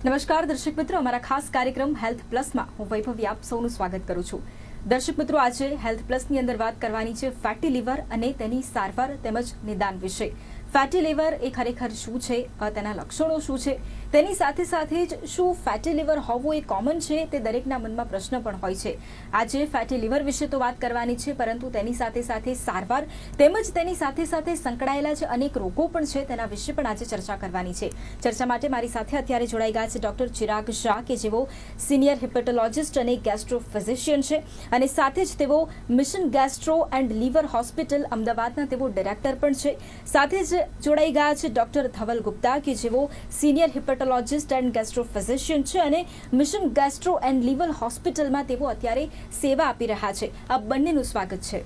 નમસ્કાર દર્શક મિત્રો, અમારા ખાસ કાર્યક્રમ હેલ્થ પ્લસમાં હું વૈભવી આપ સૌનું સ્વાગત કરું છું. દર્શક મિત્રો, આજે હેલ્થ પ્લસની અંદર વાત કરવાની છે ફેટી લીવર અને તેની સારવાર તેમજ નિદાન વિશે. ફેટી લીવર એ ખરેખર શું છે, તેના લક્ષણો શું છે, તેની સાથે સાથે જ શું ફેટી લીવર હોવું એ કોમન છે, તે દરેકના મનમાં પ્રશ્ન પણ હોય છે. આજે ફેટી લીવર વિશે તો વાત કરવાની છે, પરંતુ તેની સાથે સાથે સારવાર તેમજ તેની સાથે સાથે સંકળાયેલા જે અનેક રોગો પણ છે તેના વિશે પણ આજે ચર્ચા કરવાની છે. ચર્ચા માટે મારી સાથે અત્યારે જોડાઈ ગયા છે ડોક્ટર ચિરાગ શાહ, કે જેઓ સિનિયર હિપેટોલોજિસ્ટ અને ગેસ્ટ્રો ફિઝિશિયન છે, અને સાથે જ તેઓ mission gastro and liver hospital અમદાવાદના તેઓ ડાયરેક્ટર પણ છે. સાથે જ જોડાઈ ગયા છે ડોક્ટર ધવલ ગુપ્તા, કે જેઓ સિનિયર હિપેટોલોજિસ્ટ એન્ડ ગેસ્ટ્રો ફિઝિશિયન છે અને મિશન ગેસ્ટ્રો એન્ડ લીવર હોસ્પિટલમાં તેઓ અત્યારે સેવા આપી રહ્યા છે. આ બંનેનું સ્વાગત છે.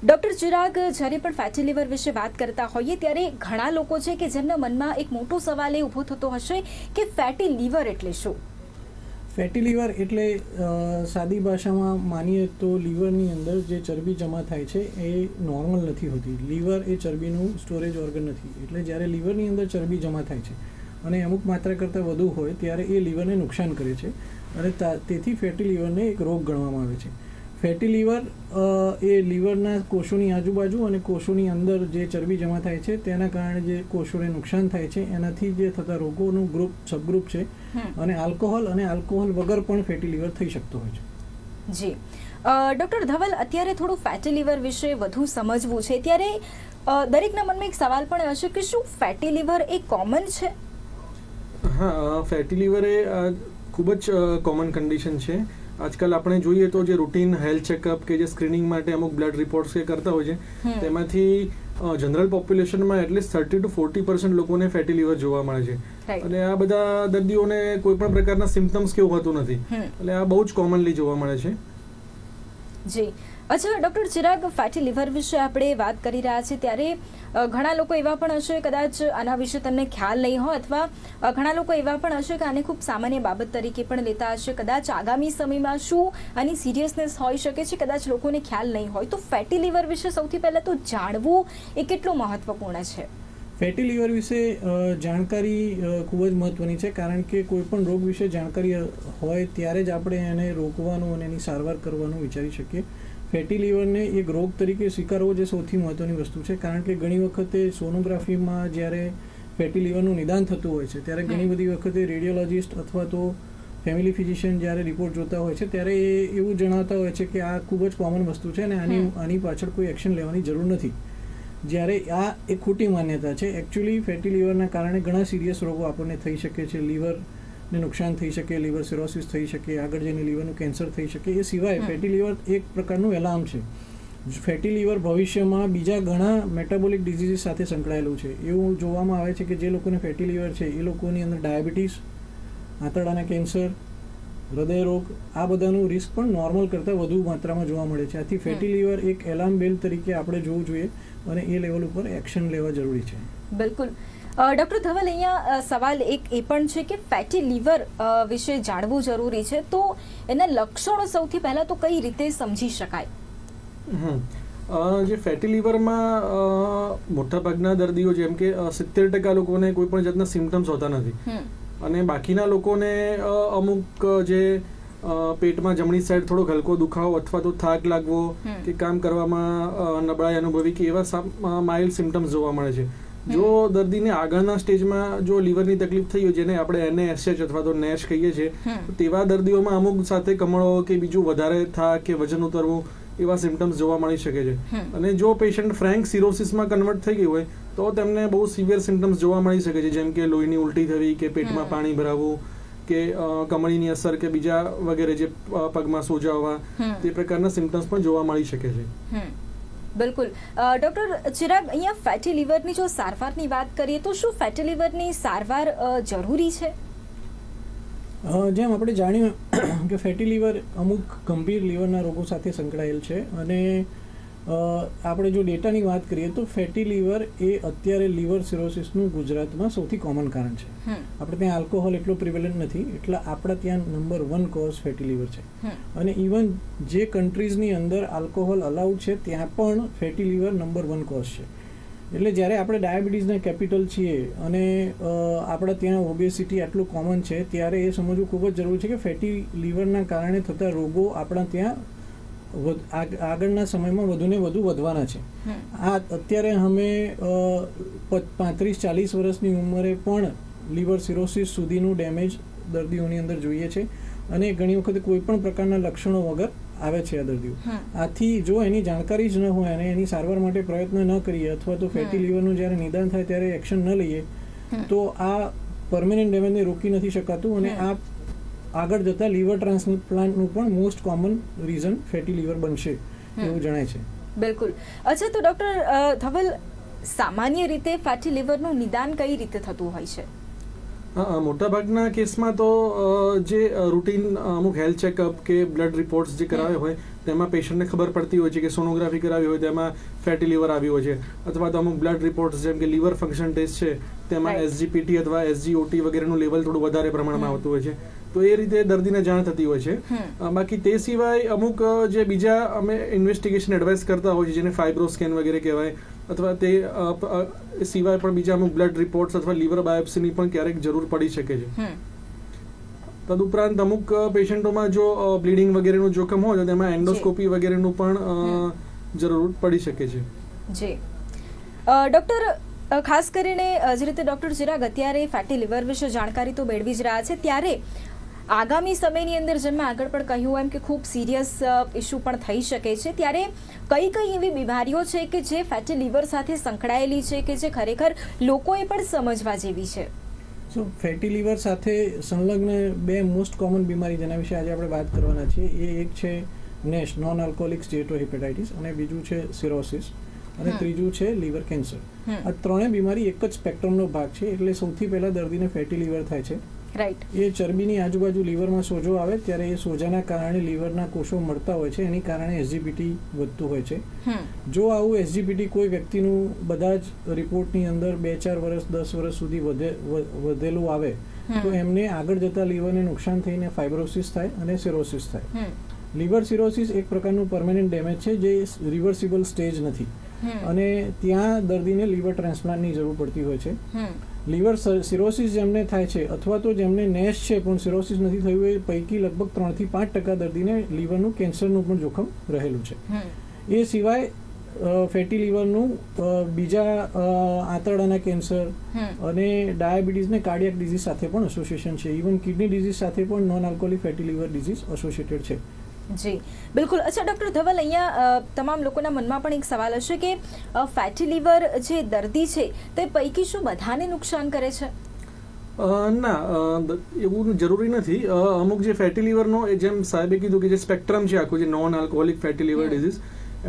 ડોક્ટર ચિરાગ, જ્યારે પણ ફેટી લીવર વિશે વાત કરતા હોઈએ ત્યારે ઘણા લોકો છે કે જેમના મનમાં એક મોટો સવાલ એ ઊભો થતો હશે કે ફેટી લીવર એટલે શું? ફેટી લીવર એટલે સાદી ભાષામાં માનીએ તો લીવરની અંદર જે ચરબી જમા થાય છે એ નોર્મલ નથી હોતી. લીવર એ ચરબીનું સ્ટોરેજ ઓર્ગન નથી. એટલે જ્યારે લીવરની અંદર ચરબી જમા થાય છે અને અમુક માત્રા કરતાં વધુ હોય ત્યારે એ લીવરને નુકસાન કરે છે અને તેથી ફેટી લીવરને એક રોગ ગણવામાં આવે છે. ફેટી લીવર એ લીવરના કોષોની આજુબાજુ અને કોષોની અંદર જે ચરબી જમા થાય છે તેના કારણે જે કોષોને નુકસાન થાય છે એનાથી જે થતા રોગોનું સબગ્રુપ છે. અને આલ્કોહોલ અને આલ્કોહોલ વગર પણ ફેટી લીવર થઈ શકતો હોય છે. જી ડોક્ટર ધવલ, અત્યારે થોડું ફેટી લીવર વિશે વધુ સમજવું છે ત્યારે દરેકના મનમાં એક સવાલ પણ હશે કે શું ફેટી લીવર એ કોમન છે? હા, ફેટી લીવર એ ખૂબ જ કોમન કન્ડિશન છે. આજકાલ આપણે જોઈએ તો જે રૂટીન હેલ્થ ચેકઅપ કે જે સ્ક્રીનિંગ માટે અમુક બ્લડ રિપોર્ટ્સ કે કરતા હોય છે તેમાંથી જનરલ પોપ્યુલેશનમાં એટલીસ્ટ 30 to 40% લોકોને ફેટી લીવર જોવા મળે છે. અને આ બધા દર્દીઓને કોઈ પણ પ્રકારના સિમ્પટમ્સ કેવું હોતું નથી. એટલે આ બહુ જ કોમનલી જોવા મળે છે. જી અચ્છા ડોક્ટર ચિરાગ, ફેટી લીવર વિશે આપણે વાત કરી રહ્યા છીએ ત્યારે ઘણા લોકો એવા પણ હશે કદાચ આના વિશે તમને ખ્યાલ નહીં હોય, અથવા ઘણા લોકો એવા પણ હશે કે આને ખૂબ સામાન્ય બાબત તરીકે પણ લેતા હશે. કદાચ આગામી સમયમાં શું આની સિરિયસનેસ હોઈ શકે છે કદાચ લોકોને ખ્યાલ નહીં હોય. તો ફેટી લીવર વિશે સૌથી પહેલાં તો જાણવું એ કેટલું મહત્વપૂર્ણ છે? ફેટી લીવર વિશે જાણકારી ખૂબ જ મહત્ત્વની છે, કારણ કે કોઈ પણ રોગ વિશે જાણકારી હોય ત્યારે જ આપણે એને રોકવાનું અને એની સારવાર કરવાનું વિચારી શકીએ. ફેટી લીવરને એક રોગ તરીકે સ્વીકારવો જે સૌથી મહત્ત્વની વસ્તુ છે, કારણ કે ઘણી વખતે સોનોગ્રાફીમાં જ્યારે ફેટી લીવરનું નિદાન થતું હોય છે ત્યારે ઘણી બધી વખતે રેડિયોલોજિસ્ટ અથવા તો ફેમિલી ફિઝિશિયન જ્યારે રિપોર્ટ જોતા હોય છે ત્યારે એ એવું જણાવતા હોય છે કે આ ખૂબ જ કોમન વસ્તુ છે અને આની પાછળ કોઈ એક્શન લેવાની જરૂર નથી. જ્યારે આ એક ખોટી માન્યતા છે. એકચ્યુઅલી ફેટી લીવરના કારણે ઘણા સિરિયસ રોગો આપણને થઈ શકે છે. લીવરને નુકસાન થઈ શકે, લીવર સિરોસિસ થઈ શકે, આગળ જઈને લીવરનું કેન્સર થઈ શકે. એ સિવાય ફેટી લીવર એક પ્રકારનું એલાર્મ છે. ફેટી લીવર ભવિષ્યમાં બીજા ઘણા મેટાબોલિક ડિઝીઝીસ સાથે સંકળાયેલું છે. એવું જોવામાં આવે છે કે જે લોકોને ફેટી લીવર છે એ લોકોની અંદર ડાયાબિટીસ, આંતરડાના કેન્સર, હૃદયરોગ, આ બધાનું રિસ્ક પણ નોર્મલ કરતાં વધુ માત્રામાં જોવા મળે છે. આથી ફેટી લીવર એક એલાર્મ બેલ તરીકે આપણે જોવું જોઈએ અને એ લેવલ ઉપર એક્શન લેવા જરૂરી છે. બિલકુલ. ડોક્ટર ધવલ, અહીંયા સવાલ એક એ પણ છે કે ફેટી લીવર વિશે જાણવું જરૂરી છે, તો એના લક્ષણો સૌથી પહેલા તો કઈ રીતે સમજી શકાય? જે ફેટી લીવરમાં મોટાભાગના દર્દીઓ જેમ કે 70% લોકોને કોઈ પણ જાતના સિમ્પટમ્સ હોતા નથી અને બાકીના લોકોને અમુક જે પેટમાં જમણી સાઈડ થોડો હલકો દુખાવો અથવા તો થાક લાગવો કે કામ કરવામાં નબળાઈ અનુભવી કે એવા માઇલ્ડ સિમ્પટમ્સ જોવા મળે છે. જો દર્દીને આગળના સ્ટેજમાં જો લીવરની તકલીફ થઈ હોય, જેને આપણે NASH અથવા તો NASH કહીએ છીએ, તેવા દર્દીઓમાં અમુક સાથે કમળો કે બીજું વધારે થાક કે વજન ઉતરવું એવા સિમ્પટમ્સ જોવા મળી શકે છે. અને જો પેશન્ટ ફ્રેન્ક સિરોસિસમાં કન્વર્ટ થઈ ગયું હોય તો તેમને બહુ સિવિયર સિમ્પટમ્સ જોવા મળી શકે છે, જેમ કે લોહીની ઉલટી થવી કે પેટમાં પાણી ભરાવવું કે કમળીની અસર કે બીજા વગેરે જે પગમાં સોજા આવવા, તે પ્રકારના સિમ્પટમ્સ પણ જોવા મળી શકે છે. બિલકુલ. ડોક્ટર ચિરાગ, અહીંયા ફેટી લીવરની જો સારવારની વાત કરીએ તો શું ફેટી લીવરની સારવાર જરૂરી છે? જેમ આપણે જાણ્યું કે ફેટી લીવર અમુક ગંભીર લીવરના રોગો સાથે સંકળાયેલ છે અને આપણે જો ડેટાની વાત કરીએ તો ફેટી લીવર એ અત્યારે લીવર સિરોસિસનું ગુજરાતમાં સૌથી કોમન કારણ છે. આપણે ત્યાં આલ્કોહોલ એટલો પ્રિવેલન્ટ નથી, એટલે આપણા ત્યાં નંબર 1 કોઝ ફેટી લીવર છે. અને ઇવન જે કન્ટ્રીઝની અંદર આલ્કોહોલ અલાઉડ છે ત્યાં પણ ફેટી લીવર નંબર 1 કોઝ છે. એટલે જ્યારે આપણે ડાયાબિટીસના કેપિટલ છીએ અને આપણા ત્યાં ઓબેસિટી આટલું કોમન છે, ત્યારે એ સમજવું ખૂબ જ જરૂરી છે કે ફેટી લીવરના કારણે થતા રોગો આપણા ત્યાં આગળના સમયમાં વધુને વધુ વધવાના છે. આ અત્યારે અમે 35-40 વર્ષની ઉંમરે પણ લીવર સિરોસિસ સુધીનું ડેમેજ દર્દીઓની અંદર જોઈએ છે અને ઘણી વખત કોઈ પણ પ્રકારના લક્ષણો વગર આવે છે આ દર્દીઓ. આથી જો એની જાણકારી જ ન હોય અને એની સારવાર માટે પ્રયત્ન ન કરીએ અથવા તો ફેટી લીવરનું જ્યારે નિદાન થાય ત્યારે એક્શન ન લઈએ તો આ પરમેનન્ટ ડેમેજને રોકી નથી શકાતું અને આ આગળ જતા લીવર ટ્રાન્સપ્લાન્ટનું પણ most common reason fatty liver બનશે એવું જણાય છે. બિલકુલ. અચ્છા, તો ડોક્ટર ધવલ, સામાન્ય રીતે ફેટી લીવરનું નિદાન કઈ રીતે થતું હોય છે? મોટાભાગના કેસમાં તો જે રૂટીન અમુક હેલ્થ ચેકઅપ કે બ્લડ રિપોર્ટ્સ જે કરાવ્યા હોય તેમાં પેશન્ટને ખબર પડતી હોય છે કે સોનોગ્રાફી કરાવી હોય તેમાં ફેટી લીવર આવ્યું હોય છે, અથવા તો અમુક બ્લડ રિપોર્ટ્સ જેમ કે લીવર ફંક્શન ટેસ્ટ છે તેમાં SGPT અથવા SGOT વગેરેનું લેવલ થોડું વધારે પ્રમાણમાં આવતું હોય છે, તો એ રીતે દર્દીને જાણ થતી હોય છે. બાકી તે સિવાય અમુક જે બીજા અમે ઇન્વેસ્ટિગેશન એડવાઇસ કરતા હોય છે જેને ફાઇબ્રોસ્કેન વગેરે કહેવાય, અથવા તે સિવાય પણ બીજા અમુક બ્લડ રિપોર્ટ્સ અથવા લીવર બાયોપ્સીની પણ ક્યારેક જરૂર પડી શકે છે. તદુપરાંત અમુક પેશન્ટોમાં જો બ્લીડિંગ વગેરેનું જોખમ હોય તો તેમાં એન્ડોસ્કોપી વગેરેનું પણ જરૂર પડી શકે છે. જી ડોક્ટર, ખાસ કરીને જે રીતે ડોક્ટર ચિરાગ અત્યારે ફેટી લીવર વિશે જાણકારી તો મેળવી જ રહ્યા છે, ત્યારે આગામી સમયની અંદર જેમ મેં આગળ પણ કહ્યું એમ કે ખૂબ સિરિયસ ઇસ્યુ પણ થઈ શકે છે, ત્યારે કઈ કઈ એવી બીમારીઓ છે કે જે ફેટી લીવર સાથે સંકળાયેલી છે કે જે ખરેખર લોકોએ પણ સમજવા જેવી છે? સો ફેટી લીવર સાથે સંલગ્ન બે મોસ્ટ કોમન બીમારી જેના વિશે આજે આપણે વાત કરવાના છીએ, એ એક છે નેશ, નોન આલ્કોહોલિક સ્ટેટોહેપેટાઇટિસ, અને બીજું છે સિરોસિસ, અને ત્રીજું છે લીવર કેન્સર. આ ત્રણેય બીમારી એક જ સ્પેક્ટ્રમનો ભાગ છે. એટલે સૌથી પહેલા દર્દીને ફેટી લીવર થાય છે. રાઈટ. એ ચરબીની આજુબાજુ લીવરમાં સોજો આવે ત્યારે એ સોજાના કારણે લીવરના કોષો મળતા હોય છે, એની કારણે SGPT વધતું હોય છે. જો આવું SGPT કોઈ વ્યક્તિનું બધા જ રિપોર્ટની અંદર 2-4 વર્ષ 10 વર્ષ સુધી વધેલું આવે તો એમને આગળ જતા લીવરને નુકસાન થઈને ફાઇબ્રોસિસ થાય અને સિરોસિસ થાય. લીવર સિરોસિસ એક પ્રકારનું પરમેનન્ટ ડેમેજ છે જે રિવર્સિબલ સ્ટેજ નથી અને ત્યાં દર્દીને લીવર ટ્રાન્સપ્લાન્ટની જરૂર પડતી હોય છે. લીવર સિરોસિસ જેમને થાય છે અથવા તો જેમને નેશ છે પણ સિરોસિસ નથી થયું એ પૈકી લગભગ 3-5% દર્દીને લીવરનું કેન્સરનું પણ જોખમ રહેલું છે. એ સિવાય ફેટી લીવરનું બીજા આંતરડાના કેન્સર અને ડાયાબિટીસ ને કાર્ડિયાક ડિઝીઝ સાથે પણ એસોસિએશન છે. ઇવન કિડની ડિઝીઝ સાથે પણ non alcoholic fatty liver disease associated છે. જી બિલકુલ. અચ્છા ડોક્ટર ધવલ, અહીંયા તમામ લોકોના મનમાં પણ એક સવાલ હશે કે ફેટી લીવર જે દર્દી છે તે પૈકી શું બધાને નુકસાન કરે છે? ના, એવું જરૂરી નથી. અમુક જે ફેટી લીવરનો જેમ સાહેબે કીધું કે જે સ્પેક્ટ્રમ છે આખું, જે non alcoholic fatty liver disease,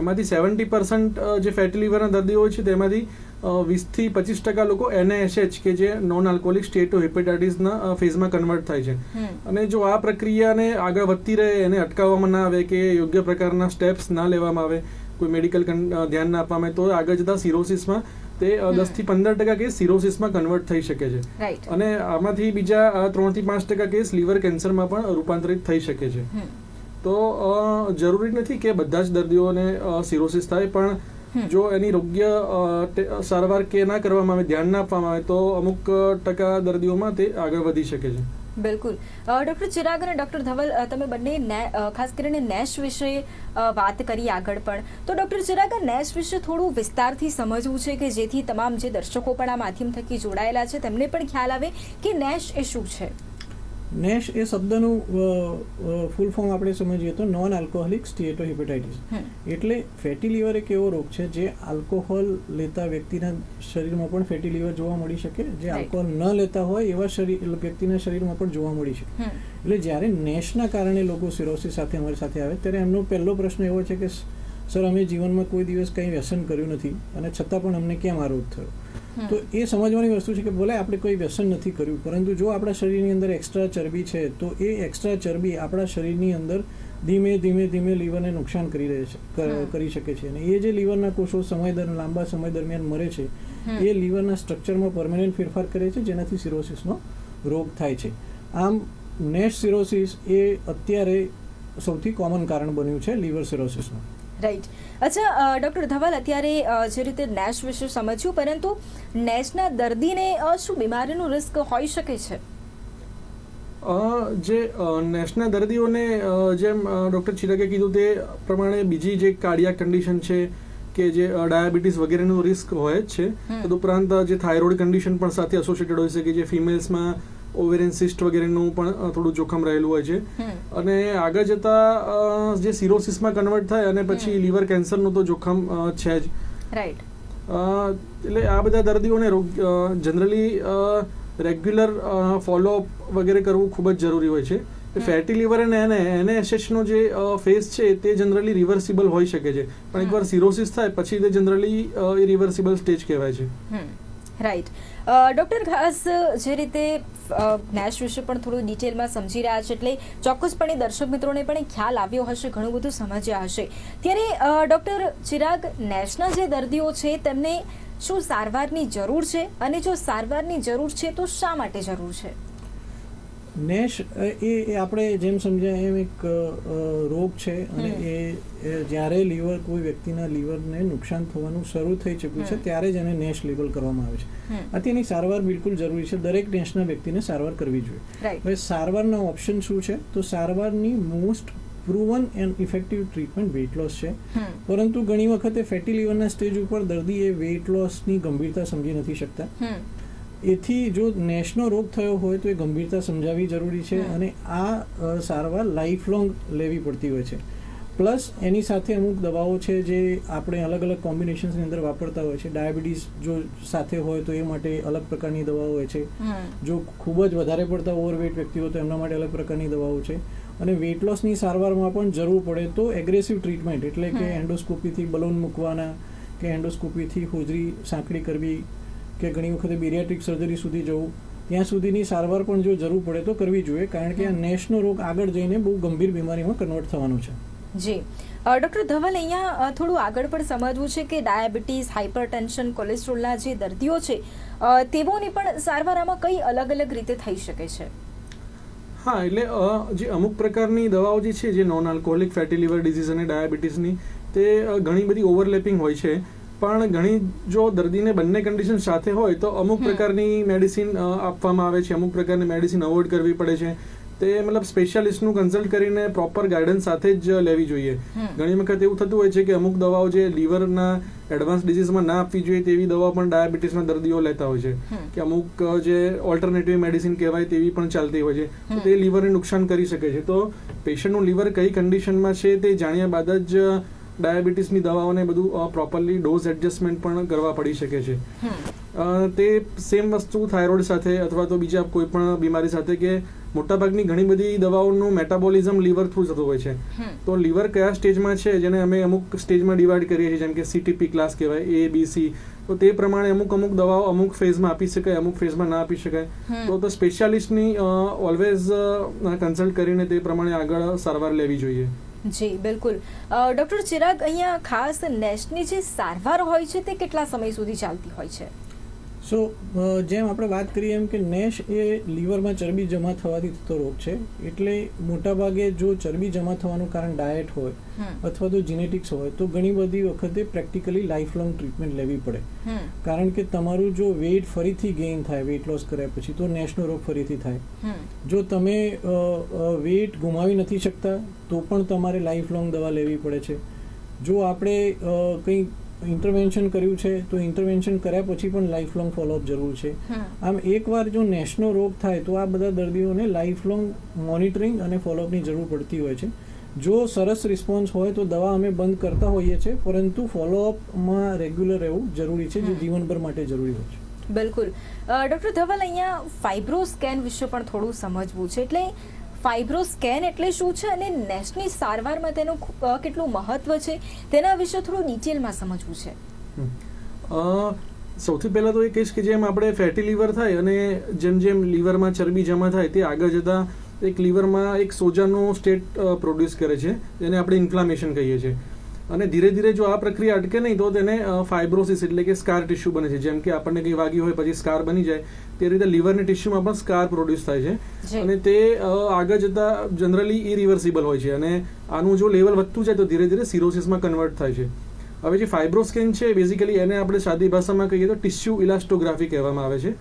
એમાંથી 70% જે ફેટી લીવરના દર્દીઓ હોય છે તેમાંથી 20-25% લોકો NaSH કે જે નોન આલ્કોહોલિક સ્ટેટોહેપેટાઇટિસના ફેઝમાં કન્વર્ટ થાય છે. અને જો આ પ્રક્રિયાને આગળ વધતી રહે, એને અટકાવવામાં ના આવે કે યોગ્ય પ્રકારના સ્ટેપ્સ ના લેવામાં આવે, કોઈ મેડિકલ ધ્યાન ના આપવામાં આવે, તો આગળ જતા સિરોસિસમાં તે 10-15% કેસ સિરોસિસમાં કન્વર્ટ થઈ શકે છે. અને આમાંથી બીજા 3-5% કેસ લીવર કેન્સરમાં પણ રૂપાંતરિત થઈ શકે છે. તો જરૂરી નથી કે બધા જ દર્દીઓને સિરોસિસ થાય, પણ જો એની યોગ્ય સારવાર કે ના કરવામાં આવે, ધ્યાન ના આપવામાં આવે, તો અમુક ટકા દર્દીઓમાં તે આગળ વધી શકે છે. બિલકુલ. ડોક્ટર ચિરાગ અને ડોક્ટર ધવલ, તમે બંને ખાસ કરીને નેશ વિશે વાત કરી આગળ પણ, તો ડોક્ટર ચિરાગ, નેશ વિશે થોડું વિસ્તારથી સમજવું છે કે જેથી તમામ જે દર્શકો પણ આ માધ્યમ થકી જોડાયેલા છે તેમને પણ ખ્યાલ આવે કે નેશ એ શું છે. નેશ એ શબ્દનું ફૂલ ફોર્મ આપણે સમજીએ તો નોન આલ્કોહોલિક સ્ટેટોહેપેટાઇટિસ. એટલે ફેટી લીવર એક એવો રોગ છે જે આલ્કોહોલ લેતા વ્યક્તિના શરીરમાં પણ ફેટી લીવર જોવા મળી શકે, જે આલ્કોહોલ ન લેતા હોય એવા વ્યક્તિના શરીરમાં પણ જોવા મળી શકે. એટલે જ્યારે નેશના કારણે લોકો સિરોસિસ સાથે અમારી સાથે આવે ત્યારે એમનો પહેલો પ્રશ્ન એવો છે કે સર, અમે જીવનમાં કોઈ દિવસ કંઈ વ્યસન કર્યું નથી અને છતાં પણ અમને કેમ આ રોગ થયો? તો એ સમજવાની વસ્તુ છે કે ભલે આપણે કોઈ વ્યસન નથી કર્યું, પરંતુ જો આપણા શરીરની અંદર એક્સ્ટ્રા ચરબી છે તો એ એક્સ્ટ્રા ચરબી આપણા શરીરની અંદર ધીમે ધીમે લીવરને નુકસાન કરી શકે છે. અને એ જે લીવરના કોષો લાંબા સમય દરમિયાન મરે છે એ લીવરના સ્ટ્રક્ચરમાં પરમેનન્ટ ફેરફાર કરે છે, જેનાથી સિરોસિસનો રોગ થાય છે. આમ નેશ સિરોસિસ એ અત્યારે સૌથી કોમન કારણ બન્યું છે લીવર સિરોસિસનું. રાઈટ. અચ્છા ડોક્ટર ધવલ, અત્યારે જે રીતે નેશ વિશે સમજ્યું, પરંતુ નેશના દર્દીને શું બીમારીનું રિસ્ક હોઈ શકે છે? જે નેશના દર્દીઓને જેમ ડૉક્ટર ચિરાગે કીધું તે પ્રમાણે બીજી જે કાર્ડિયાક કન્ડિશન છે કે જે ડાયાબિટીસ વગેરેનું રિસ્ક હોય જ છે. તદુપરાંત જે થાઇરોઇડ કન્ડિશન પણ સાથે એસોસિએટેડ હોય છે કે જે ફિમેલ્સમાં ઓવેરિયન સિસ્ટ વગેરેનું પણ થોડું જોખમ રહેલું હોય છે. અને આગળ જતા જે સિરોસિસમાં કન્વર્ટ થાય અને પછી લીવર કેન્સરનું તો જોખમ છે જ. રાઈટ. એટલે આ બધા દર્દીઓને જનરલી રેગ્યુલર ફોલોઅપ વગેરે કરવું ખૂબ જ જરૂરી હોય છે. ફેટી લીવર અને એનએએસએચનો જે ફેઝ છે તે જનરલી રિવર્સિબલ હોઈ શકે છે, પણ એકવાર સિરોસિસ થાય પછી તે જનરલી ઇરિવર્સિબલ સ્ટેજ કહેવાય છે. રાઈટ. ડૉક્ટર, ખાસ જે રીતે નેશ વિશે પણ થોડું ડિટેલમાં સમજી રહ્યા છે એટલે ચોક્કસપણે દર્શક મિત્રોને પણ ખ્યાલ આવ્યો હશે, ઘણું બધું સમજ્યા હશે. ત્યારે ડૉક્ટર ચિરાગ, નેશના જે દર્દીઓ છે તેમને શું સારવારની જરૂર છે, અને જો સારવારની જરૂર છે તો શા માટે જરૂર છે? નેશ એ આપણે જેમ સમજ્યા એમ એક રોગ છે, અને એ જ્યારે લીવર કોઈ વ્યક્તિના લીવરને નુકસાન થવાનું શરૂ થઈ ચૂક્યું છે ત્યારે જ એને નેશ લેબલ કરવામાં આવે છે. આથી એની સારવાર બિલકુલ જરૂરી છે. દરેક નેશના વ્યક્તિને સારવાર કરવી જોઈએ. હવે સારવારના ઓપ્શન શું છે? તો સારવારની most proven and effective treatment weight loss છે. પરંતુ ઘણી વખતે ફેટી લીવરના સ્ટેજ ઉપર દર્દી એ વેઇટ લોસની ગંભીરતા સમજી નથી શકતા. એથી જો નેશનો રોગ થયો હોય તો એ ગંભીરતા સમજાવવી જરૂરી છે, અને આ સારવાર લાઈફ લોંગ લેવી પડતી હોય છે. પ્લસ એની સાથે અમુક દવાઓ છે જે આપણે અલગ અલગ કોમ્બિનેશન્સની અંદર વાપરતા હોય છે. ડાયાબિટીસ જો સાથે હોય તો એ માટે અલગ પ્રકારની દવાઓ હોય છે. જો ખૂબ જ વધારે પડતા ઓવરવેટ વ્યક્તિઓ તો એમના માટે અલગ પ્રકારની દવાઓ છે. અને વેઇટ લોસની સારવારમાં પણ જરૂર પડે તો એગ્રેસિવ ટ્રીટમેન્ટ, એટલે કે એન્ડોસ્કોપીથી બલૂન મૂકવાના કે એન્ડોસ્કોપીથી હોજરી સાંકડી કરવી કે ઘણી વખતે બેરિયાટ્રિક સર્જરી સુધી જવું, ત્યાં સુધીની સારવાર પણ જો જરૂર પડે તો કરવી જોઈએ, કારણ કે આ નેશનો રોગ આગળ જઈને બહુ ગંભીર બીમારીમાં કન્વર્ટ થવાનું છે. જી ડૉક્ટર ધવલ, અહીંયા થોડું આગળ પણ સમજવું છે કે ડાયાબિટીસ, હાઇપરટેન્શન, કોલેસ્ટ્રોલના જે દર્દીઓ છે તેઓની પણ સારવાર આમાં કઈ અલગ અલગ રીતે થઈ શકે છે? હા, એટલે જે અમુક પ્રકારની દવાઓ જે છે, જે non alcoholic fatty liver disease અને ડાયાબિટીસની, તે ઘણી બધી ઓવરલેપિંગ હોય છે. પણ ઘણી જો દર્દીને બંને કન્ડિશન સાથે હોય તો અમુક પ્રકારની મેડિસિન આપવામાં આવે છે, અમુક પ્રકારની મેડિસિન અવોઇડ કરવી પડે છે. તે મતલબ સ્પેશિયાલિસ્ટનું કન્સલ્ટ કરીને પ્રોપર ગાઈડન્સ સાથે જ લેવી જોઈએ. ઘણી વખત એવું થતું હોય છે કે અમુક દવાઓ જે લીવરના એડવાન્સ ડિઝીઝમાં ના આપવી જોઈએ તેવી દવાઓ પણ ડાયાબિટીસના દર્દીઓ લેતા હોય છે, કે અમુક જે ઓલ્ટરનેટિવ મેડિસિન કહેવાય તેવી પણ ચાલતી હોય છે. તો તે લીવરને નુકસાન કરી શકે છે. તો પેશન્ટનું લીવર કઈ કન્ડિશનમાં છે તે જાણ્યા બાદ જ ડાયાબિટીસની દવાઓને બધું પ્રોપરલી ડોઝ એડજસ્ટમેન્ટ પણ કરવા પડી શકે છે. તે સેમ વસ્તુ થાઇરોઇડ સાથે અથવા તો બીજા કોઈ પણ બીમારી સાથે, કે મોટાભાગની ઘણી બધી દવાઓનું મેટાબોલિઝમ લીવર થ્રુ થતું હોય છે. તો લીવર કયા સ્ટેજમાં છે, જેને અમે અમુક સ્ટેજમાં ડિવાઈડ કરીએ છીએ, જેમ કે CTP ક્લાસ કહેવાય, A, B, C. તો તે પ્રમાણે અમુક દવાઓ અમુક ફેઝમાં આપી શકાય, અમુક ફેઝમાં ના આપી શકાય. તો સ્પેશિયાલિસ્ટની ઓલવેઝ કન્સલ્ટ કરીને તે પ્રમાણે આગળ સારવાર લેવી જોઈએ. જી બિલકુલ. ડૉક્ટર ચિરાગ, અહીંયા ખાસ નેશની જે સારવાર હોય છે તે કેટલા સમય સુધી ચાલતી હોય છે? સો જેમ આપણે વાત કરીએ એમ કે નેશ એ લીવરમાં ચરબી જમા થવાથી થતો રોગ છે. એટલે મોટાભાગે જો ચરબી જમા થવાનું કારણ ડાયટ હોય અથવા તો જીનેટિક્સ હોય તો ઘણી બધી વખતે પ્રેક્ટિકલી લાઈફ લોંગ ટ્રીટમેન્ટ લેવી પડે, કારણ કે તમારું જો વેઇટ ફરીથી ગેઇન થાય વેઇટ લોસ કર્યા પછી તો નેશનો રોગ ફરીથી થાય. જો તમે વેઇટ ગુમાવી નથી શકતા તો પણ તમારે લાઈફ લોંગ દવા લેવી પડે છે. જો આપણે કંઈ ઇન્ટરવેન્શન કર્યું છે તો ઇન્ટરવેન્શન કર્યા પછી પણ લાઈફ લોંગ ફોલોઅપ જરૂર છે. આમ એકવાર જો નેશનો રોગ થાય તો આ બધા દર્દીઓને લાઈફ લોંગ મોનિટરિંગ અને ફોલોઅપની જરૂર પડતી હોય છે. જો સરસ રિસ્પોન્સ હોય તો દવા અમે બંધ કરતા હોઈએ છીએ, પરંતુ ફોલોઅપમાં રેગ્યુલર રહેવું જરૂરી છે, જે જીવનભર માટે જરૂરી હોય છે. બિલકુલ. ડૉક્ટર ધવલ, અહીંયા ફાઇબ્રોસ્કેન વિશે પણ થોડું સમજવું છે. એટલે ફાઇબ્રોસ્કેન એટલે શું છે અને નેશની સારવારમાં તેનું કેટલું મહત્વ છે તેના વિશે થોડું ડિટેલમાં સમજવું છે. સૌથી પહેલાં તો એ કહીશ કે જેમ આપણે ફેટી લીવર થાય અને જેમ જેમ લીવરમાં ચરબી જમા થાય તે આગળ જતાં એક લીવરમાં એક સોજાનો સ્ટેટ પ્રોડ્યુસ કરે છે, જેને આપણે ઇન્ફ્લામેશન કહીએ છીએ. અને ધીરે ધીરે જો આ પ્રક્રિયા અટકે નહીં તો તેને ફાઇબ્રોસિસ એટલે કે સ્કાર ટિશ્યુ બને છે. જેમ કે આપણને કંઈ વાગ્યું હોય પછી સ્કાર બની જાય તે રીતે લીવરની ટિશ્યુમાં પણ સ્કાર પ્રોડ્યુસ થાય છે અને તે આગળ જતા જનરલી ઇરિવર્સિબલ હોય છે અને આનું જો લેવલ વધતું જાય તો ધીરે ધીરે સિરોસિસમાં કન્વર્ટ થાય છે. હવે જે ફાઇબ્રોસ્કેન છે બેઝિકલી એને આપણે સાદી ભાષામાં કહીએ તો ટિશ્યુ ઇલાસ્ટોગ્રાફી કહેવામાં આવે છે.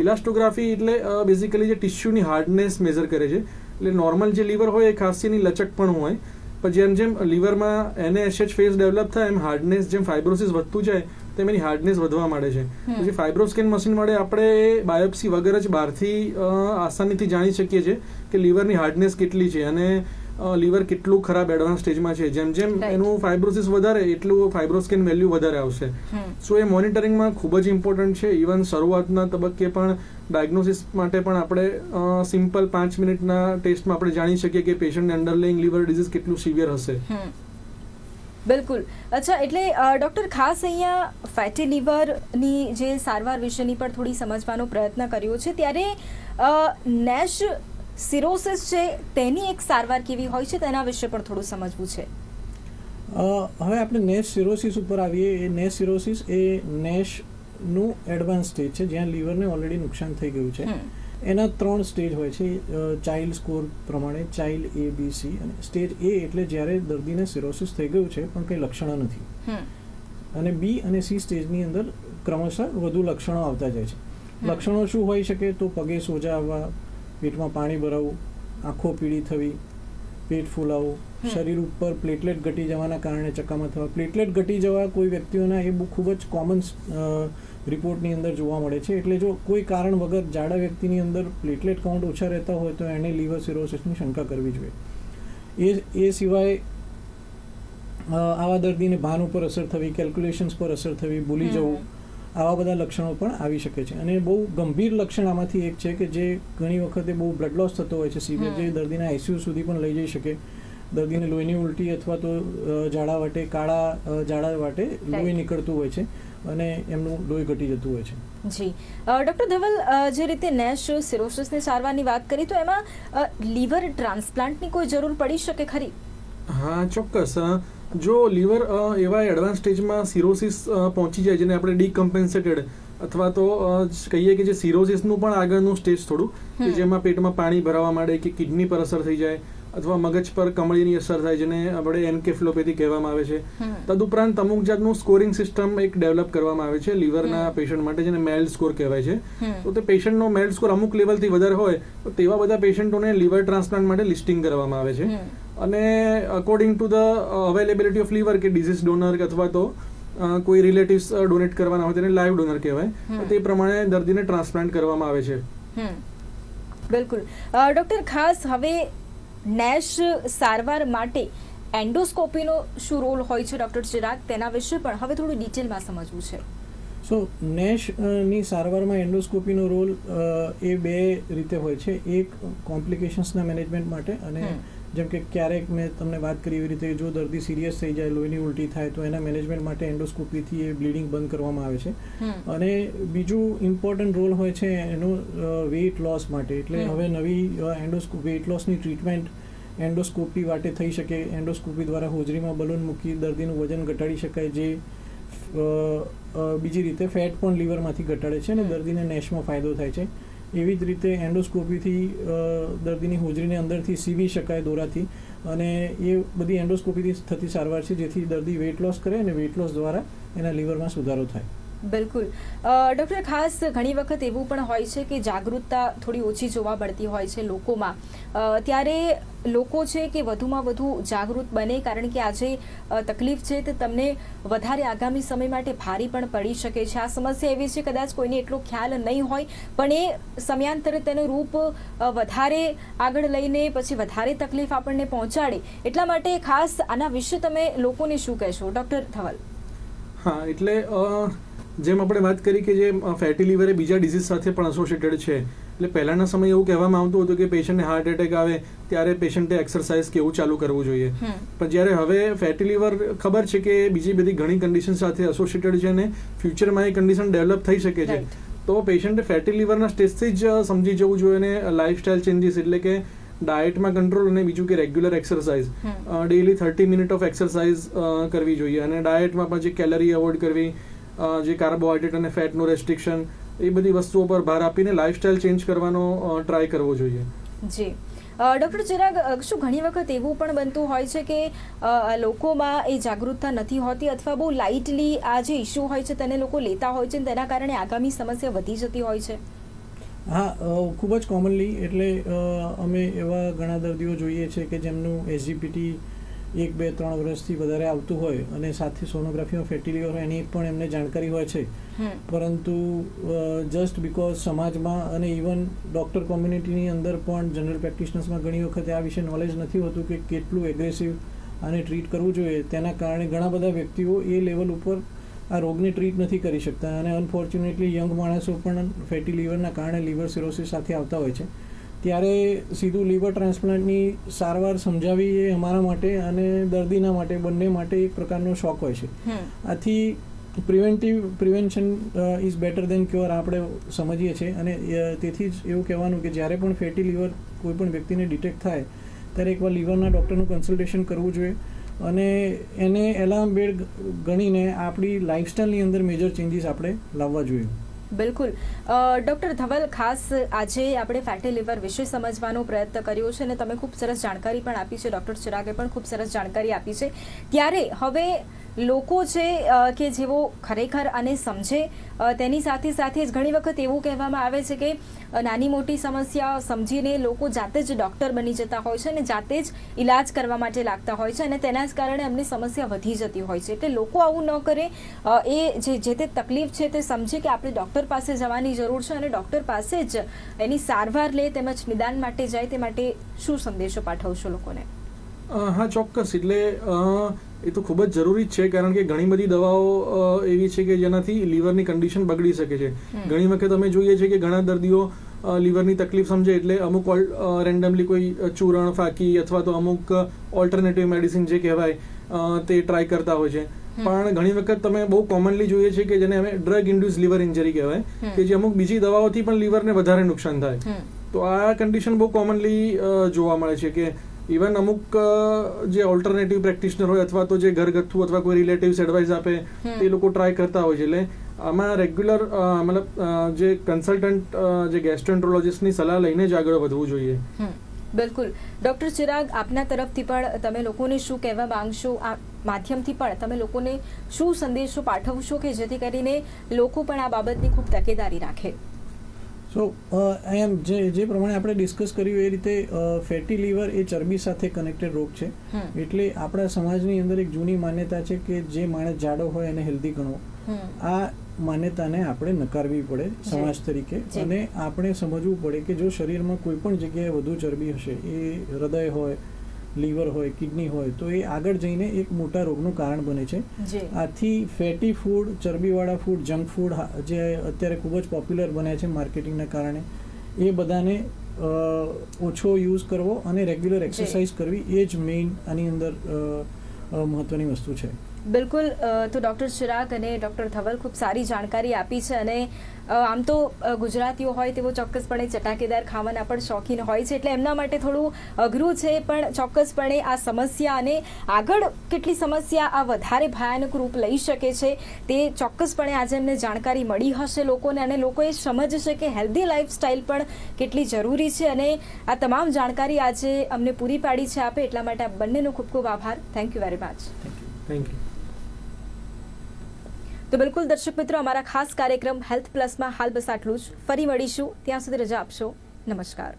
ઇલાસ્ટોગ્રાફી એટલે બેઝિકલી જે ટિશ્યુની હાર્ડનેસ મેઝર કરે છે. એટલે નોર્મલ જે લીવર હોય એ ખાસીની લચક પણ હોય, પણ જેમ જેમ લીવરમાં NaSH ફેઝ ડેવલપ થાય એમ હાર્ડનેસ, જેમ ફાઇબ્રોસિસ વધતું જાય તેમ એની હાર્ડનેસ વધવા માંડે છે. પછી ફાઇબ્રોસ્કેન મશીન વડે આપણે બાયોપ્સી વગર જ બહારથી આસાનીથી જાણી શકીએ છીએ કે લીવરની હાર્ડનેસ કેટલી છે અને લીવર કેટલું ખરાબ એડવાન્સ સ્ટેજમાં છે. જેમ જેમ એનું ફાઇબ્રોસિસ વધારે એટલું ફાઇબ્રોસ્કેન વેલ્યુ વધારે આવશે. સો એ મોનિટરિંગમાં ખૂબ જ ઇમ્પોર્ટન્ટ છે. ઇવન શરૂઆતના તબક્કે પણ ડાયગ્નોસિસ માટે પણ આપણે સિમ્પલ 5 મિનિટના ટેસ્ટમાં આપણે જાણી શકીએ કે પેશન્ટને અંડરલાઇંગ લીવર ડિઝીઝ કેટલું સિવિયર હશે. બિલકુલ. અચ્છા, એટલે ડોક્ટર ખાસ અહીંયા ફેટી લીવરની જે સારવાર વિશેની પણ થોડી સમજવાનો પ્રયત્ન કર્યો છે, ત્યારે નેશ સિરોસિસ છે તેની એક સારવાર કેવી હોય છે તેના વિશે પણ થોડું સમજવું છે. હવે આપણે નેશ સિરોસિસ ઉપર આવીએ. નેશ સિરોસિસ એ નેશનું એડવાન્સ સ્ટેજ છે જ્યાં લીવરને ઓલરેડી નુકસાન થઈ ગયું છે. એના 3 સ્ટેજ હોય છે ચાઇલ્ડ સ્કોર પ્રમાણે, ચાઇલ્ડ A, B, C. અને સ્ટેજ A એટલે જ્યારે દર્દીને સિરોસિસ થઈ ગયું છે પણ કંઈ લક્ષણો નથી, અને B અને C સ્ટેજની અંદર ક્રમશઃ વધુ લક્ષણો આવતા જાય છે. લક્ષણો શું હોઈ શકે? તો પગે સોજા આવવા, પેટમાં પાણી ભરાવું, આંખો પીળી થવી, પેટ ફૂલાવું, શરીર ઉપર પ્લેટલેટ ઘટી જવાના કારણે ચક્કામાં થવા. પ્લેટલેટ ઘટી જવા કોઈ વ્યક્તિઓના એ ખૂબ જ કોમન રિપોર્ટની અંદર જોવા મળે છે. એટલે જો કોઈ કારણ વગર જાડા વ્યક્તિની અંદર પ્લેટલેટ કાઉન્ટ ઓછા રહેતા હોય તો એને લીવર સિરોસિસની શંકા કરવી જોઈએ. એ સિવાય આવા દર્દીને ભાન ઉપર અસર થવી, કેલ્ક્યુલેશન્સ પર અસર થવી, ભૂલી જવું, આવા બધા લક્ષણો પણ આવી શકે છે. અને બહુ ગંભીર લક્ષણ આમાંથી એક છે કે જે ઘણી વખતે બહુ બ્લડ લોસ થતો હોય છે સિવિયર, જે દર્દીના ICU સુધી પણ લઈ જઈ શકે. દર્દીને લોહીની ઉલટી અથવા તો ઝાડા વાટે, કાળા ઝાડા વાટે લોહી નીકળતું હોય છે અને એમનું લોહી ઘટી જતું હોય છે. જી ડૉક્ટર ધવલ, જે રીતે નેશ સિરોસિસની સારવારની વાત કરી તો એમાં લીવર ટ્રાન્સપ્લાન્ટની કોઈ જરૂર પડી શકે ખરી? હા, ચોક્કસ. જો લીવર એવા એડવાન્સ સ્ટેજમાં સિરોસિસ પહોંચી જાય જેને આપણે ડીકમ્પેન્સેટેડ અથવા તો કહીએ કે જે સિરોસિસનું પણ આગળનું સ્ટેજ થોડું કે જેમાં પેટમાં પાણી ભરાવા માંડે કે કિડની પર અસર થઈ જાય અથવા મગજ પર કમળીની અસર થાય જેને આપણે એન્કેફ્લોપેથી કહેવામાં આવે છે. તદુપરાંત અમુક જાતનું સ્કોરિંગ સિસ્ટમ એક ડેવલપ કરવામાં આવે છે લીવરના પેશન્ટ માટે જેને મેલ્ડ સ્કોર કહેવાય છે. તો તે પેશન્ટનો મેલ્ડ સ્કોર અમુક લેવલથી વધારે હોય તો તેવા બધા પેશન્ટોને લીવર ટ્રાન્સપ્લાન્ટ માટે લિસ્ટિંગ કરવામાં આવે છે. અને according to the availability of liver કે ડિઝીઝ ડોનર અથવા તો કોઈ રિલેટિવ્સ ડોનેટ કરવાના હોય તેને લાઈવ ડોનર કહેવાય, તે પ્રમાણે દર્દીને ટ્રાન્સપ્લાન્ટ કરવામાં આવે છે. બિલકુલ. ડૉક્ટર, ખાસ હવે નેશ સારવાર માટે એન્ડોસ્કોપીનો શું રોલ હોય છે ડૉક્ટર ચિરાગ, તેના વિશે પણ હવે થોડું ડિટેલમાં સમજવું છે. સો નેશની સારવારમાં એન્ડોસ્કોપીનો રોલ એ 2 રીતે હોય છે. એક કોમ્પ્લિકેશન્સના મેનેજમેન્ટ માટે, અને જેમ કે ક્યારેક મેં તમને વાત કરી એવી રીતે જો દર્દી સિરિયસ થઈ જાય, લોહીની ઉલટી થાય તો એના મેનેજમેન્ટ માટે એન્ડોસ્કોપીથી એ બ્લીડિંગ બંધ કરવામાં આવે છે. અને બીજું ઇમ્પોર્ટન્ટ રોલ હોય છે એનો વેઇટ લોસ માટે. એટલે હવે નવી વેઇટ લોસની ટ્રીટમેન્ટ એન્ડોસ્કોપી વાટે થઈ શકે. એન્ડોસ્કોપી દ્વારા હોજરીમાં બલૂન મૂકી દર્દીનું વજન ઘટાડી શકાય, જે બીજી રીતે ફેટ પણ લીવરમાંથી ઘટાડે છે અને દર્દીને નેશમાં ફાયદો થાય છે. એવી જ રીતે એન્ડોસ્કોપીથી દર્દીની હોજરીને અંદરથી સીવી શકાય દોરાથી, અને એ બધી એન્ડોસ્કોપીથી થતી સારવાર છે જેથી દર્દી વેઇટ લોસ કરે અને વેઇટ લોસ દ્વારા એના લીવરમાં સુધારો થાય. બિલકુલ. ડૉક્ટર, ખાસ ઘણી વખત એવું પણ હોય છે કે જાગૃતતા થોડી ઓછી જોવા મળતી હોય છે લોકોમાં, ત્યારે લોકો છે કે વધુમાં વધુ જાગૃત બને, કારણ કે આજે તકલીફ છે તે તમને વધારે આગામી સમય માટે ભારી પણ પડી શકે છે. આ સમસ્યા એવી છે કદાચ કોઈને એટલો ખ્યાલ નહીં હોય પણ એ સમયાંતરે તેનું રૂપ વધારે આગળ લઈને પછી વધારે તકલીફ આપણને પહોંચાડે. એટલા માટે ખાસ આના વિશે તમે લોકોને શું કહેશો ડૉક્ટર ધવલ? હા, એટલે જેમ આપણે વાત કરી કે જે ફેટી લીવર એ બીજા ડિઝીઝ સાથે પણ એસોસિએટેડ છે. એટલે પહેલાના સમયે એવું કહેવામાં આવતું હતું કે પેશન્ટને હાર્ટ એટેક આવે ત્યારે પેશન્ટે એક્સરસાઇઝ કેવું ચાલુ કરવું જોઈએ, પણ જ્યારે હવે ફેટી લીવર ખબર છે કે બીજી બધી ઘણી કન્ડિશન સાથે એસોસિએટેડ છે અને ફ્યુચરમાં એ કન્ડિશન ડેવલપ થઈ શકે છે, તો પેશન્ટે ફેટી લીવરના સ્ટેજથી જ સમજી જવું જોઈએ અને લાઇફસ્ટાઇલ ચેન્જીસ એટલે કે ડાયટમાં કંટ્રોલ અને બીજું કે regular exercise, daily 30 minute of exercise કરવી જોઈએ. અને ડાયટમાં પણ જે કેલરી અવોઇડ કરવી, જે કાર્બોહાઈડ્રેટ અને ફેટનું રેસ્ટ્રિક્શન, એ બધી વસ્તુઓ પર ભાર આપીને લાઈફસ્ટાઈલ ચેન્જ કરવાનો ટ્રાય કરવો જોઈએ. જી ડૉક્ટર ચિરાગ, શું ઘણી વખત એવું પણ બનતું હોય છે કે લોકોમાં એ જાગૃતતા નથી હોતી અથવા બહુ લાઇટલી આ જે ઇસ્યુ હોય છે તેને લોકો લેતા હોય છે અને તેના કારણે આગામી સમસ્યા વધી જતી હોય છે? હા, ખૂબ જ કોમનલી. એટલે અમે એવા ઘણા દર્દીઓ જોઈએ છે કે જેમનું એસજીપીટી 1, 2, 3 વર્ષથી વધારે આવતું હોય અને સાથે સોનોગ્રાફીમાં ફેટી લીવર હોય એની પણ એમને જાણકારી હોય છે, પરંતુ જસ્ટ બીકોઝ સમાજમાં અને ઇવન ડૉક્ટર કોમ્યુનિટીની અંદર પણ જનરલ પ્રેક્ટિશનર્સમાં ઘણી વખત આ વિશે નોલેજ નથી હોતું કે કેટલું એગ્રેસિવ આને ટ્રીટ કરવું જોઈએ. તેના કારણે ઘણા બધા વ્યક્તિઓ એ લેવલ ઉપર આ રોગને ટ્રીટ નથી કરી શકતા અને અનફોર્ચ્યુનેટલી યંગ માણસો પણ ફેટી લીવરના કારણે લીવર સિરોસિસ સાથે આવતા હોય છે. ત્યારે સીધું લીવર ટ્રાન્સપ્લાન્ટની સારવાર સમજાવી એ અમારા માટે અને દર્દીના માટે બંને માટે એક પ્રકારનો શોક હોય છે. આથી prevention is better than cure આપણે સમજીએ છીએ અને તેથી જ એવું કહેવાનું કે જ્યારે પણ ફેટી લીવર કોઈ પણ વ્યક્તિને ડિટેક્ટ થાય ત્યારે એકવાર લીવરના ડૉક્ટરનું કન્સલ્ટેશન કરવું જોઈએ અને એને એલાર્મ બેડ ગણીને આપણી લાઇફસ્ટાઈલની અંદર મેજર ચેન્જીસ આપણે લાવવા જોઈએ. બિલકુલ. ડૉક્ટર ધવલ, ખાસ આજે આપણે ફેટી લીવર વિશે સમજવાનો પ્રયત્ન કર્યો છે અને તમે ખૂબ સરસ જાણકારી પણ આપી છે. ડૉક્ટર ચિરાગે પણ ખૂબ સરસ જાણકારી આપી છે. ત્યારે હવે લોકો છે કે જેઓ ખરેખર આને સમજે તેની સાથે સાથે જ ઘણી વખત એવું કહેવામાં આવે છે કે નાની મોટી સમસ્યા સમજીને લોકો જાતે જ ડૉક્ટર બની જતા હોય છે અને જાતે જ ઇલાજ કરવા માટે લાગતા હોય છે અને તેના જ કારણે એમની સમસ્યા વધી જતી હોય છે. એટલે લોકો આવું ન કરે, એ જે તે તકલીફ છે તે સમજે કે આપણે ડૉક્ટર પાસે જવાની જરૂર છે અને ડૉક્ટર પાસે જ એની સારવાર લે તેમજ નિદાન માટે જાય. તે માટે શું સંદેશો પાઠવશો લોકોને? હા, ચોક્કસ. એટલે એ તો ખૂબ જ જરૂરી જ છે, કારણ કે ઘણી બધી દવાઓ એવી છે કે જેનાથી લીવરની કન્ડિશન બગડી શકે છે. ઘણી વખત અમે જોઈએ છીએ કે ઘણા દર્દીઓ લીવરની તકલીફ સમજે એટલે અમુક રેન્ડમલી કોઈ ચૂરણ, ફાકી અથવા તો અમુક ઓલ્ટરનેટિવ મેડિસિન જે કહેવાય તે ટ્રાય કરતા હોય છે. પણ ઘણી વખત તમે બહુ કોમનલી જોઈએ છે કે જેને અમે ડ્રગ ઇન્ડ્યુસ લીવર ઇન્જરી કહેવાય, કે જે અમુક બીજી દવાઓથી પણ લીવરને વધારે નુકસાન થાય. તો આ કન્ડિશન બહુ કોમનલી જોવા મળે છે કે ઇવન અમુક જે ઓલ્ટરનેટિવ પ્રેક્ટિશનર હોય અથવા તો જે ઘરગથ્થુ અથવા કોઈ રિલેટિવ્સ એડવાઇસ આપે એ લોકો ટ્રાય કરતા હોય છે. એટલે આમાં રેગ્યુલર મતલબ જે કન્સલ્ટન્ટ જે ગેસ્ટ્રોએન્ટ્રોલોજિસ્ટની સલાહ લઈને જ આગળ વધવું જોઈએ. બિલકુલ. ડૉક્ટર ચિરાગ, આપના તરફથી પણ તમે લોકોને શું કહેવા માંગશો? આ માધ્યમથી પણ તમે લોકોને શું સંદેશો પાઠવશો કે જેથી કરીને લોકો પણ આ બાબતની ખૂબ તકેદારી રાખે? સો એમ જે પ્રમાણે આપણે ડિસ્કસ કર્યું એ રીતે ફેટી લીવર એ ચરબી સાથે કનેક્ટેડ રોગ છે. એટલે આપણા સમાજની અંદર એક જૂની માન્યતા છે કે જે માણસ જાડો હોય એને હેલ્ધી ગણવો. આ માન્યતાને આપણે નકારવી પડે સમાજ તરીકે અને આપણે સમજવું પડે કે જો શરીરમાં કોઈ પણ જગ્યાએ વધુ ચરબી હશે, એ હૃદય હોય, લીવર હોય, કિડની હોય, તો એ આગળ જઈને એક મોટા રોગનું કારણ બને છે. આથી ફેટી ફૂડ, ચરબીવાળા ફૂડ, જંક ફૂડ જે અત્યારે ખૂબ જ પોપ્યુલર બન્યા છે માર્કેટિંગના કારણે, એ બધાને ઓછો યુઝ કરવો અને રેગ્યુલર એક્સરસાઇઝ કરવી એ જ મેઇન આની અંદર મહત્વની વસ્તુ છે. બિલકુલ. તો ડૉક્ટર ચિરાગ અને ડૉક્ટર ધવલ ખૂબ સારી જાણકારી આપી છે અને આમ તો ગુજરાતીઓ હોય તેઓ ચોક્કસપણે ચટાકેદાર ખાવાના પણ શોખીન હોય છે, એટલે એમના માટે થોડું અઘરું છે, પણ ચોક્કસપણે આ સમસ્યા અને આગળ કેટલી સમસ્યા આ વધારે ભયાનક રૂપ લઈ શકે છે તે ચોક્કસપણે આજે એમને જાણકારી મળી હશે લોકોને અને લોકોએ સમજશે કે હેલ્ધી લાઈફસ્ટાઈલ પણ કેટલી જરૂરી છે અને આ તમામ જાણકારી આજે અમને પૂરી પાડી છે આપે, એટલા માટે આપ બંનેનો ખૂબ ખૂબ આભાર. Thank you very much. Thank you. તો બિલકુલ દર્શક મિત્રો, અમારા ખાસ કાર્યક્રમ હેલ્થ પ્લસમાં હાલ બસ આટલું જ. ફરી મળીશું, ત્યાં સુધી રજા આપશો. નમસ્કાર.